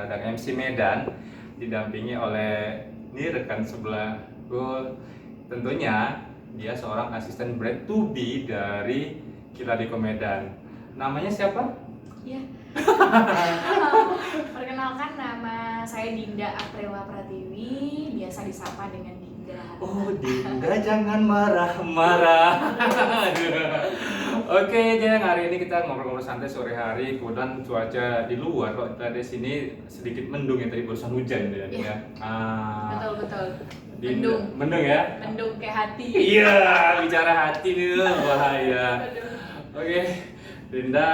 Radang MC Medan, didampingi oleh ini rekan sebelah gue. Tentunya dia seorang asisten brand to be dari Kiladiko Medan. Namanya siapa? Ya. Perkenalkan, nama saya Dinda Aprila Pratiwi, biasa disapa dengan Dinda. Oh, Dinda jangan marah-marah. Oke, Jeng, hari ini kita ngobrol-ngobrol santai sore hari. Kemudian cuaca di luar kok kita di sini sedikit mendung ya, tadi barusan hujan ya. Iya. Betul. Mendung ya? Mendung kayak hati. Iya, bicara hati nih bahaya. Oke, Dinda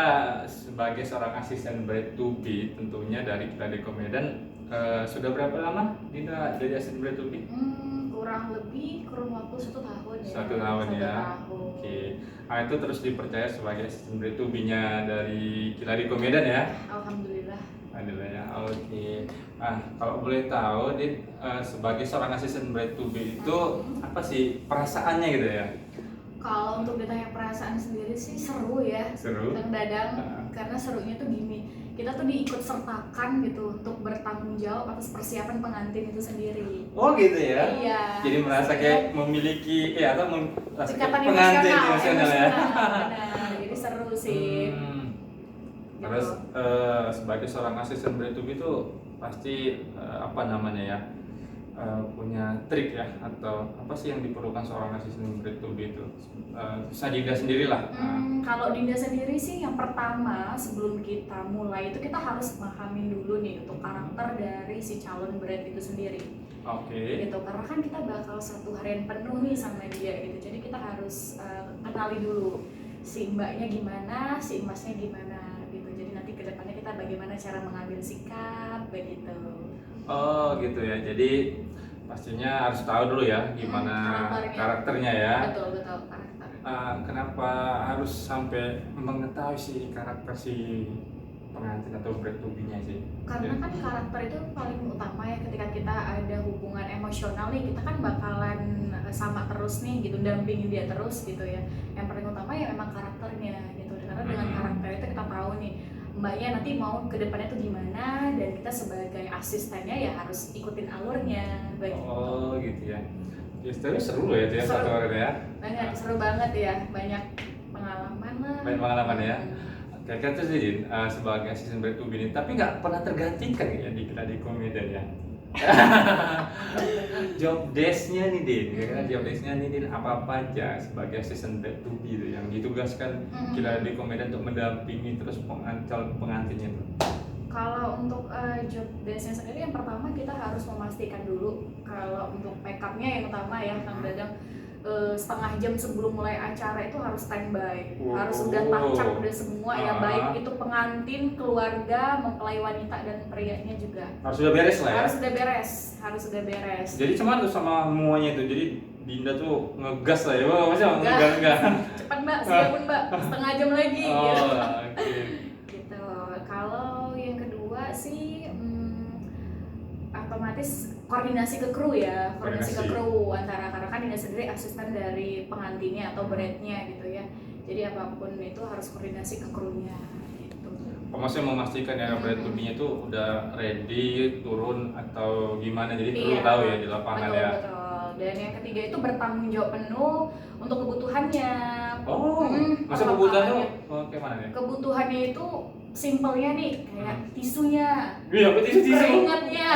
sebagai seorang asisten brand to be tentunya dari Kiladiko Medan, sudah berapa lama Dinda jadi asisten brand to be? Kurang waktu 1 tahun ya. 1 tahun ya. Tahun. Oke. Nah, itu terus dipercaya sebagai asisten brand to be-nya dari Kiladiko Medan ya. Alhamdulillah. Alhamdulillah ya. Oke. Nah, kalau boleh tahu, Din, sebagai seorang asisten brand to be itu apa sih perasaannya gitu ya? Kalau untuk ditanya perasaan sendiri sih seru ya. Seru. Kang Dadang, karena serunya tuh gini, kita tuh diikut sertakan gitu untuk bertanggung jawab atas persiapan pengantin itu sendiri. Oh gitu ya? Iya. Jadi merasa kayak memiliki atau merasa kayak Ikatan pengantin emosional ya? benar. Jadi seru sih. Terus Gitu. sebagai seorang asisten brand to be itu pasti apa namanya ya, punya trik ya, atau apa sih yang diperlukan seorang asisten brand to be itu? Dinda sendirilah. Kalau Dinda sendiri sih yang pertama sebelum kita mulai itu kita harus memahami dulu nih untuk karakter dari si calon brand itu sendiri. Oke. Gitu, karena kan kita bakal 1 harian penuh nih sama dia gitu. Jadi kita harus kenali dulu si mbaknya gimana, si emasnya gimana gitu. Jadi nanti kedepannya kita bagaimana cara mengambil sikap begitu. Oh gitu ya. Jadi pastinya harus tahu dulu ya gimana karakternya ya. Betul karakter. Kenapa harus sampai mengetahui si karakter si pengantin atau brand to be-nya sih? Karena kan karakter itu paling utama ya, ketika kita ada hubungan emosional nih, kita kan bakalan sama terus nih gitu, dampingin dia terus gitu ya. Yang paling utama ya memang karakternya gitu, karena dengan karakter itu kita tahu nih mbaknya nanti mau ke depannya tuh gimana, dan kita sebagai asistennya ya harus ikutin alurnya begitu. Oh gitu ya. Ya, tapi seru loh ya dia satu hari ya. Banget, seru banget ya, banyak pengalaman lah. Banyak pengalaman ya. Kira-kira tuh sih, sebagai asisten brand to be ini, tapi nggak pernah tergantikan ya di Kiladiko Medan ya. Job desk-nya nih Din, job desk-nya nih Din, apa aja sebagai asisten brand to be itu yang ditugaskan Kiladiko Medan untuk mendampingi terus pengantinnya itu. Kalau untuk job desk-nya sendiri, yang pertama kita harus memastikan dulu kalau untuk make up-nya yang utama ya, Kang Dadang, setengah jam sebelum mulai acara itu harus standby, harus udah touch-up udah semua ya, baik itu pengantin, keluarga, mempelai wanita dan prianya juga. Harus udah beres lah ya. Harus udah beres. Jadi cuman tuh sama semuanya itu. Jadi Dinda tuh ngegas lah ya. Wah, masa ngegas. Cepat Mbak, siapun Mbak, setengah jam lagi gitu. Oke. Gitu. Kalau yang kedua sih otomatis koordinasi ke kru ya, koordinasi ke kru antara, karena kan Dinda sendiri asisten dari pengantinnya atau brandnya gitu ya. Jadi apapun itu harus koordinasi ke krunya gitu. Maksudnya memastikan ya brand to be-nya itu udah ready turun atau gimana, jadi perlu tahu ya di lapangan. Betul. Dan yang ketiga itu bertanggung jawab penuh untuk kebutuhannya. Masa kebutuhannya kayak mana nih? Kebutuhannya itu simpelnya nih, kayak tisunya, keringatnya,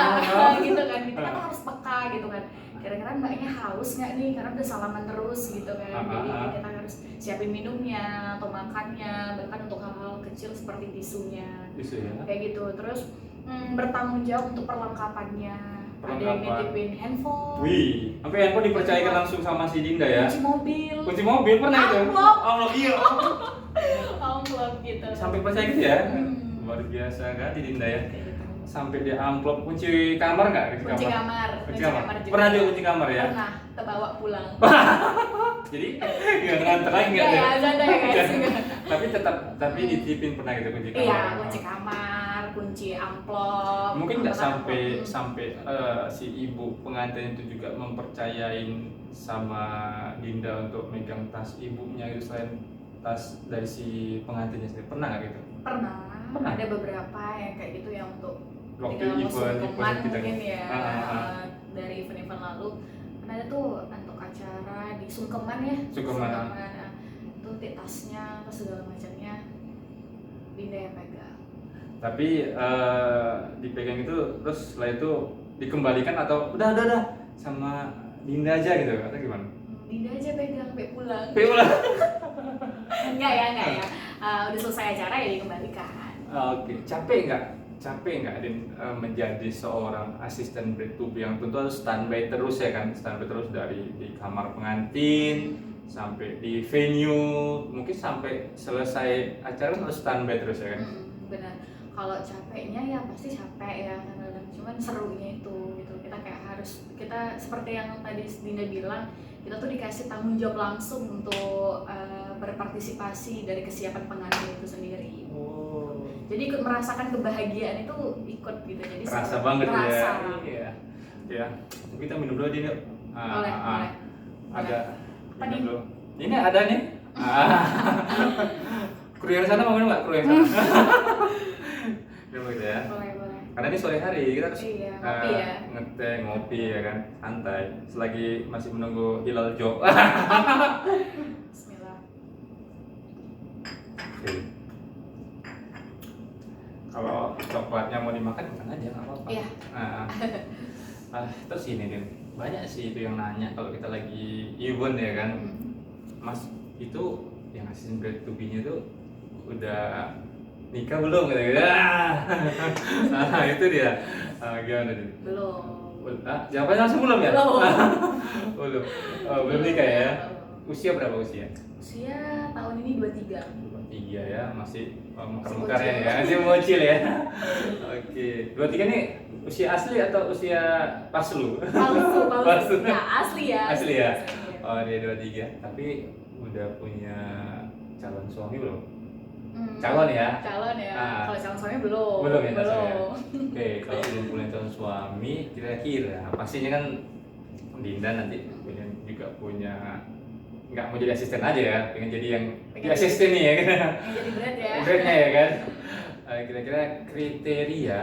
gitu kan. Kita kan harus peka gitu kan. Kira-kira mbaknya haus nggak nih, karena udah salaman terus gitu kan. Jadi kita harus siapin minumnya atau makannya, bahkan untuk hal-hal kecil seperti tisunya. Kayak gitu. Terus bertanggung jawab untuk perlengkapannya. Ada yang nitipin handphone. Wih, sampai handphone dipercayakan langsung sama si Dinda ya? Kunci mobil pernah itu? Amplop. Iya. Amplop gitu. Sampai percaya gitu ya? Luar biasa kan Dinda ya? Sampai dia amplop. Kunci kamar nggak? Kunci kamar juga. Pernah juga kunci kamar ya? Pernah, terbawa pulang. Jadi nggak nganter lagi nggak? Iya, ada ya guys. Tapi ditipin pernah gitu kunci kamar? Iya, kunci kamar, kunci amplop. Mungkin nggak sampai si ibu pengantin itu juga mempercayain sama Dinda untuk megang tas ibunya gitu, selain tas dari si pengantinnya sendiri, pernah nggak gitu? Pernah. Ada beberapa yang kayak gitu yang untuk waktu ketika mau event sungkeman kita mungkin ya, ah. dari event-event lalu kan ada tuh untuk acara di Sungkeman ya, Sungkeman. itu tasnya atau segala macamnya Dinda yang pegang. Tapi dipegang itu terus setelah itu dikembalikan atau udah sama Dinda aja gitu atau gimana? Dinda aja pegang sampai pulang. Enggak ya. Udah selesai acara ya dikembalikan. Oke. Capek nggak Din menjadi seorang asisten bread to be yang tentu harus standby terus ya kan, standby terus dari di kamar pengantin sampai di venue, mungkin sampai selesai acara harus standby terus ya kan? Benar. Kalau capeknya ya pasti capek ya kadang-kadang, cuman serunya itu gitu, kita seperti yang tadi Dinda bilang, kita tuh dikasih tanggung jawab langsung untuk berpartisipasi dari kesiapan pengantin itu sendiri. Jadi ikut merasakan kebahagiaan itu ikut gitu, jadi Terasa banget terasa. ya. Kita minum dulu Din yuk. Boleh. Ada Apa minum nih? dulu. Ini ada nih. Kru yang sana mau minum nggak? Kru yang sana. Minum gitu ya. Boleh. Karena ini sore hari kita harus Ngopi ya. ngeteh, ngopi ya kan, santai. Selagi masih menunggu hilal jo. Bismillah. Oke. Kalau coklatnya mau dimakan aja nggak apa-apa. Iya. Terus ini Din, banyak sih itu yang nanya kalau kita lagi event ya kan, Mas itu yang asisten bread to be-nya tuh udah nikah belum gitu. Nah itu dia. Gimana Din? Belum. Jawabannya langsung belum ya? Belum. Belum nikah ya? Usia berapa usia? Usia tahun ini 23. 23 ya, masih mekar-mekar ya, masih bocil ya. Oke, 23 nih usia asli atau usia palsu? Palsu. Ya, asli ya. Asli ya. Oh, dia 23. Tapi udah punya calon suami belum? Calon ya? Calon ya. Kalau calon suami belum. Belum ya calon suami. Oke, kalau belum punya calon suami, kira-kira pastinya kan Dinda nanti juga punya, nggak mau jadi asisten aja ya, pengen jadi yang di asisten nih ya kan? Jadi bread ya. Breadnya ya kan? Kira-kira kriteria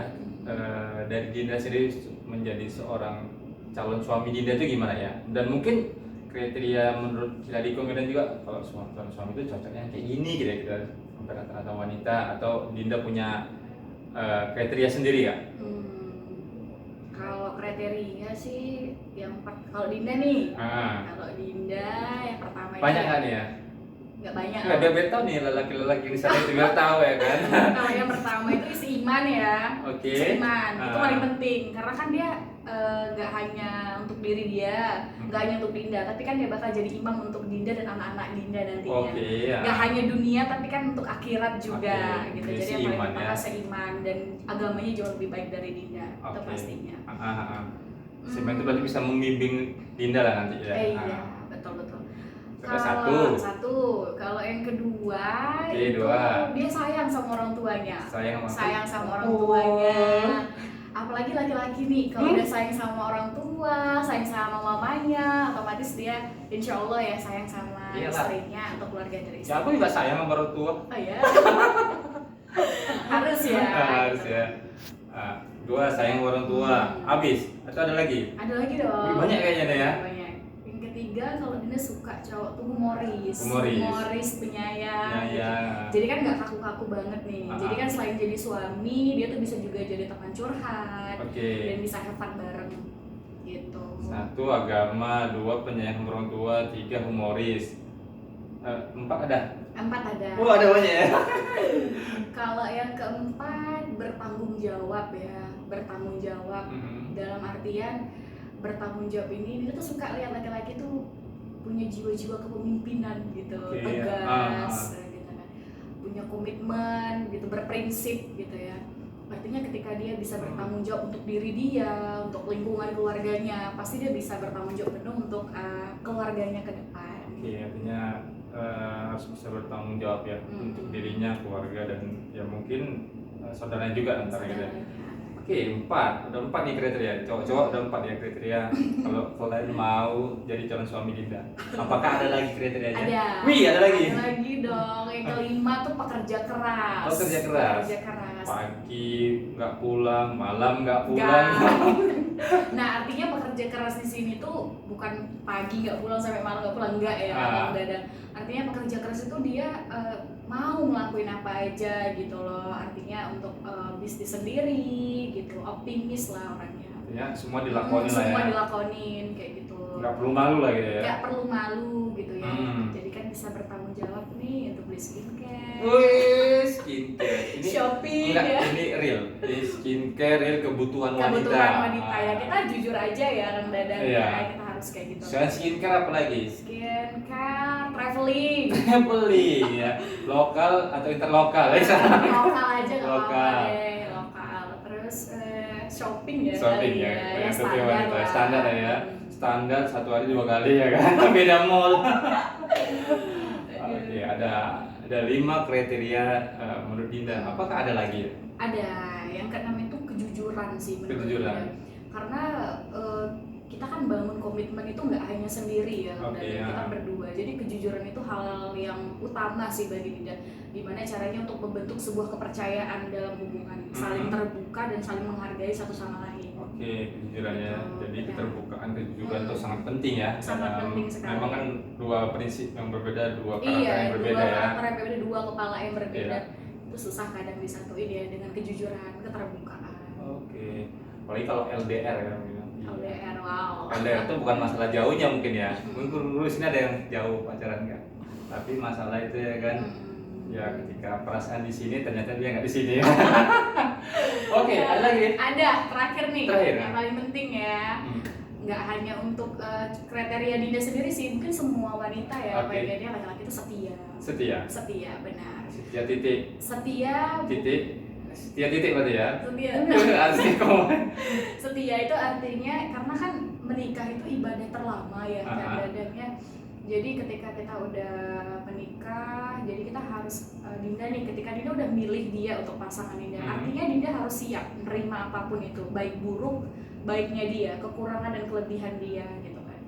dari Dinda sendiri menjadi seorang calon suami Dinda itu gimana ya? Dan mungkin kriteria menurut kita di Komedan juga, kalau calon suami itu cocoknya kayak gini kira-kira antara rata-rata wanita, atau Dinda punya kriteria sendiri ya? Kalau kriteria sih kalau Dinda nih, kalau Dinda yang pertama banyak itu kan ya? Nggak banyak. Nggak, biar tahu nih lelaki-lelaki di sana juga tahu ya kan? Kalau yang pertama itu seiman ya. Oke. Seiman itu paling penting, karena kan dia nggak hanya untuk diri dia, nggak hanya untuk Dinda, tapi kan dia bakal jadi imam untuk Dinda dan anak-anak Dinda nantinya. Oke, ya. Nggak hanya dunia, tapi kan untuk akhirat juga gitu. Jadi Jadi yang paling seiman, pertama ya. seiman dan agamanya jauh lebih baik dari Dinda, itu pastinya. Seiman itu berarti bisa membimbing Dinda lah nanti ya. Iya, betul. Satu. Kalau yang kedua Oke, itu dua. dia sayang sama orang tuanya. Sayang sama orang tuanya. Apalagi laki-laki nih, kalau udah sayang sama orang tua, sayang sama mamanya, otomatis dia insya Allah ya sayang sama istrinya atau keluarga dari istri. Ya aku juga sayang sama orang tua. Oh ya. Harus ya. Harus ya. Dua, sayang sama orang tua. Habis? Atau ada lagi? Ada lagi dong. Banyak kayaknya deh ya. Banyak. Yang ketiga, kalau Dinda suka cowok tuh humoris, penyayang. Jadi kan nggak kaku-kaku banget nih. Jadi kan selain jadi suami, dia tuh bisa juga jadi teman curhat. Dan bisa have fun bareng gitu. 1, agama. 2, penyayang sama orang tua. 3, humoris. 4 ada? 4 ada. Oh, ada banyak ya. Kalau yang keempat, bertanggung jawab ya. Dalam artian bertanggung jawab ini, dia tuh suka lihat laki-laki tuh punya jiwa-jiwa kepemimpinan gitu, tegas gitu kan, punya komitmen gitu, berprinsip gitu ya. Artinya ketika dia bisa bertanggung jawab untuk diri dia, untuk lingkungan keluarganya, pasti dia bisa bertanggung jawab penuh untuk keluarganya ke depan. Artinya harus bisa bertanggung jawab ya untuk dirinya, keluarga, dan ya mungkin saudaranya juga antara gitu. Oke, 4. Ada 4 nih kriteria. Cowok-cowok ada 4 ya kriteria. Kalau kalian mau jadi calon suami Dinda. Apakah ada lagi kriterianya? Ada. Wih, ada lagi. Ada lagi dong. Yang kelima tuh pekerja keras. Pekerja keras. Pekerja keras. Pagi nggak pulang, malam nggak pulang. Nah, artinya pekerja keras di sini tuh bukan pagi nggak pulang sampai malam nggak pulang, enggak ya, Dadang. Artinya pekerja keras itu dia mau ngelakuin apa aja gitu loh. Artinya untuk bisnis sendiri gitu, optimis lah orangnya. Artinya semua dilakonin lah ya. Semua dilakonin kayak gitu. Nggak perlu malu lah gitu ya. Nggak perlu malu gitu ya. Jadi kan bisa bertanggung jawab nih untuk beli skincare. Wih, skincare. Ini shopping enggak, ya. ini real. Ini skincare real kebutuhan wanita. Kebutuhan wanita ya. Kita jujur aja ya, Kang Dadang Iya. ya. Kita harus kayak gitu. Selain skincare apa lagi? Skincare, traveling. Traveling ya. Lokal atau interlokal ya. Lokal aja nggak Lokal. apa-apa deh, lokal. Terus shopping ya. Shopping kali ya. Yang Untuk standar wanita. lah. Standar ya. Standar 1 hari 2 kali ya kan. Beda mall. Oke, ada 5 kriteria menurut Dinda. Apakah ada lagi? Ada. Yang keenam itu kejujuran sih menurut Kejujuran. Dinda. Karena kita kan bangun komitmen itu nggak hanya sendiri ya, Oke, dan ya. kita berdua. Jadi kejujuran itu hal yang utama sih bagi Dinda. Gimana caranya untuk membentuk sebuah kepercayaan dalam hubungan, saling terbuka dan saling menghargai satu sama lain. Oke, kejujurannya. Gitu. Jadi Ya. keterbukaan, kejujuran itu sangat penting ya. Sangat Dalam- penting sekali. Memang kan 2 prinsip yang berbeda, 2 karakter Iya, yang berbeda dua ya. karakter yang berbeda, dua kepala yang berbeda. Iya. Itu susah kadang disatuin ya dengan kejujuran, keterbukaan. Oke. Apalagi kalau LDR ya. LDR, wow. LDR itu bukan masalah jauhnya mungkin ya. Mungkin dulu sini ada yang jauh pacaran nggak. Tapi masalah itu ya kan. Ya ketika perasaan di sini ternyata dia nggak di sini. Oke, ada lagi. Ada, terakhir nih, Terakhir, yang ya? paling penting ya. Nggak hanya untuk kriteria Dinda sendiri sih, mungkin semua wanita ya, Oke. bagiannya laki-laki itu setia. Setia. Setia, benar. Setia titik. Setia, Setia titik berarti ya. setia. Artinya kamu. Setia itu artinya karena kan menikah itu ibadah terlama ya, kadang-kadangnya. Jadi ketika kita udah menikah, jadi kita harus Dinda nih, ketika Dinda udah milih dia untuk pasangan Dinda, artinya Dinda harus siap menerima apapun itu, baik buruk, baiknya dia, kekurangan dan kelebihan dia gitu kan.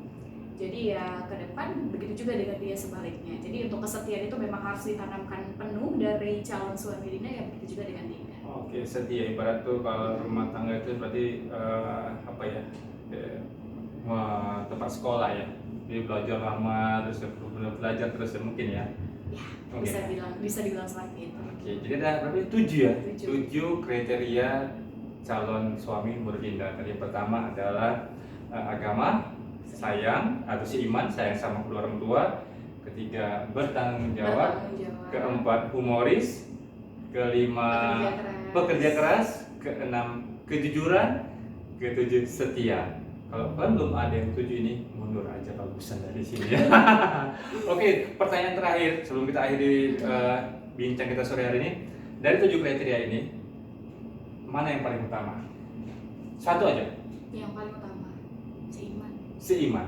Jadi ya ke depan begitu juga dengan dia sebaliknya. Jadi untuk kesetiaan itu memang harus ditanamkan penuh dari calon suami Dinda, ya begitu juga dengan Dinda. Oke, setia ibarat tuh kalau rumah tangga itu berarti apa ya? Tempat sekolah ya. Jadi belajar lama terus benar belajar terus ya mungkin ya. Ya, Mungkin ya. bisa dibilang seperti itu. Oke, jadi ada berarti 7 ya? 7. 7 kriteria calon suami menurut Dinda. Tadi yang pertama adalah agama, sayang atau seiman, sayang sama kedua orang tua. Ketiga, bertanggung jawab. Keempat, humoris. Kelima, pekerja keras. Keenam, kejujuran. Ketujuh, setia. Kalau kalian belum ada yang 7 ini, mundur aja bagusan dari sini ya. Oke, pertanyaan terakhir sebelum kita akhiri bincang kita sore hari ini. Dari 7 kriteria ini, mana yang paling utama? Satu aja. Yang paling utama, seiman. Seiman.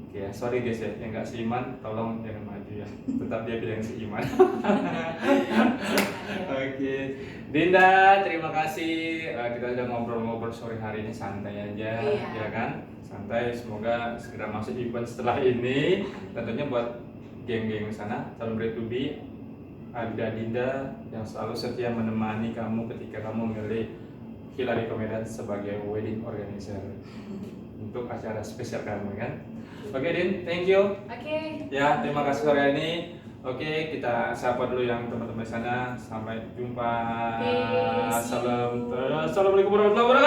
Oke ya, sorry guys ya, yang nggak seiman, tolong jangan maju ya. Tetap dia bilang seiman. Oke, Dinda, terima kasih. Kita udah ngobrol-ngobrol sore hari ini santai aja, Iya. ya kan? Santai. Semoga segera masuk event setelah ini. Tentunya buat geng-geng sana, calon bride to be, ada Dinda yang selalu setia menemani kamu ketika kamu memilih Hillary Komedan sebagai wedding organizer untuk acara spesial kamu kan. Oke Din, thank you. Oke. Ya, terima kasih sore ini. Oke, kita sapa dulu yang teman-teman di sana. Sampai jumpa. Oke, see you. Assalamualaikum warahmatullahi wabarakatuh.